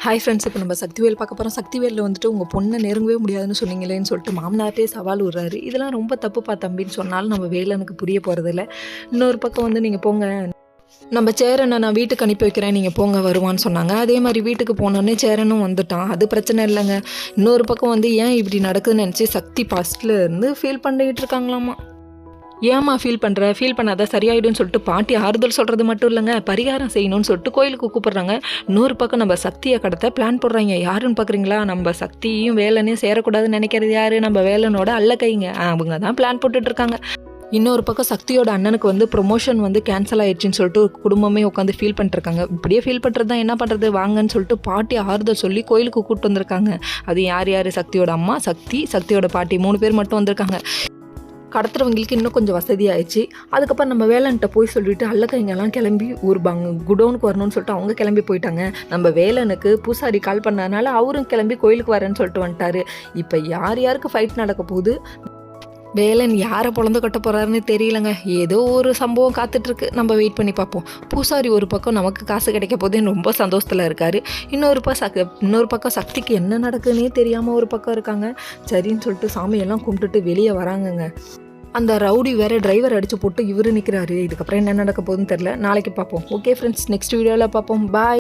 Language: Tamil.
ஹாய் ஃப்ரெண்ட்ஸ், இப்போ நம்ம சக்திவேல் பார்க்க போகிறோம். சக்திவேலில் வந்துட்டு உங்கள் பொண்ணை நெருங்கவே முடியாதுன்னு சொன்னீங்களேன்னு சொல்லிட்டு மாமனார்ட்டே சவால் விடுறாரு. இதெல்லாம் ரொம்ப தப்புப்பா தம்பின்னு சொன்னாலும் நம்ம வேலனுக்கு புரிய போகிறதில்ல. இன்னொரு பக்கம் வந்து நீங்கள் போங்க, நம்ம சேரனை நான் வீட்டுக்கு அனுப்பி வைக்கிறேன், நீங்கள் போங்க வருவான்னு சொன்னாங்க. அதே மாதிரி வீட்டுக்கு போனோடனே சேரனும் வந்துட்டான். அது பிரச்சனை இல்லைங்க. இன்னொரு பக்கம் வந்து ஏன் இப்படி நடக்குதுன்னு நினச்சி சக்தி பாஸ்ட்டில் இருந்து ஃபீல் பண்ணிக்கிட்டு இருக்காங்களாமா. ஏம்மா ஃபீல் பண்ணாத சரியாயிடும்னு சொல்லிட்டு பாட்டி ஆறுதல் சொல்கிறது மட்டும் இல்லைங்க, பரிகாரம் செய்யணும்னு சொல்லிட்டு கோயிலுக்கு கூப்பிட்றாங்க. இன்னொரு பக்கம் நம்ம சக்தியை கடத்த பிளான் போடுறாங்க. யாருன்னு பார்க்குறீங்களா? நம்ம சக்தியும் வேலனையும் சேரக்கூடாதுன்னு நினைக்கிறது யார்? நம்ம வேலனோட அல்ல கைங்க. அவங்க தான் பிளான் போட்டுட்ருக்காங்க. இன்னொரு பக்கம் சக்தியோட அண்ணனுக்கு வந்து ப்ரொமோஷன் வந்து கேன்சல் ஆயிடுச்சுன்னு சொல்லிட்டு குடும்பமே உட்காந்து ஃபீல் பண்ணிட்டுருக்காங்க. இப்படியே ஃபீல் பண்ணுறது தான், என்ன பண்ணுறது வாங்கன்னு சொல்லிட்டு பாட்டி ஆறுதல் சொல்லி கோயிலுக்கு கூப்பிட்டு வந்திருக்காங்க. அது யார்? சக்தியோட அம்மா, சக்தியோட பாட்டி 3 பேர் மட்டும் வந்திருக்காங்க. கடத்துறவங்களுக்கு இன்னும் கொஞ்சம் வசதியாகிடுச்சு. அதுக்கப்புறம் நம்ம வேலன்ட்ட போய் சொல்லிவிட்டு அல்லக்கைங்கெல்லாம் கிளம்பி ஒரு குடோனுக்கு வரணும்னு சொல்லிட்டு அவங்க கிளம்பி போயிட்டாங்க. நம்ம வேலனுக்கு பூசாரி கால் பண்ணனால அவரும் கிளம்பி கோயிலுக்கு வரேன்னு சொல்லிட்டு வந்துட்டாரு. இப்போ யாருக்கு ஃபைட் நடக்க போகுது? வேலன் யாரை பொழந்து கட்ட போகிறாருன்னு தெரியலங்க. ஏதோ ஒரு சம்பவம் காத்துட்ருக்கு, நம்ம வெயிட் பண்ணி பார்ப்போம். பூசாரி ஒரு பக்கம் நமக்கு காசு கிடைக்க போதேன்னு ரொம்ப சந்தோஷத்தில் இருக்கார். இன்னொரு பக்கம் சக்திக்கு என்ன நடக்குதுன்னே தெரியாமல் ஒரு பக்கம் இருக்காங்க. சரின்னு சொல்லிட்டு சாமியெல்லாம் கும்பிட்டுட்டு வெளியே வராங்கங்க. அந்த ரவுடி வேறு டிரைவர் அடித்து போட்டு இவர் நிற்கிறாரு. இதுக்கப்புறம் என்ன நடக்க போகுதுன்னு தெரில. நாளைக்கு பார்ப்போம். ஓகே ஃப்ரெண்ட்ஸ், நெக்ஸ்ட் வீடியோவில் பார்ப்போம். பாய்.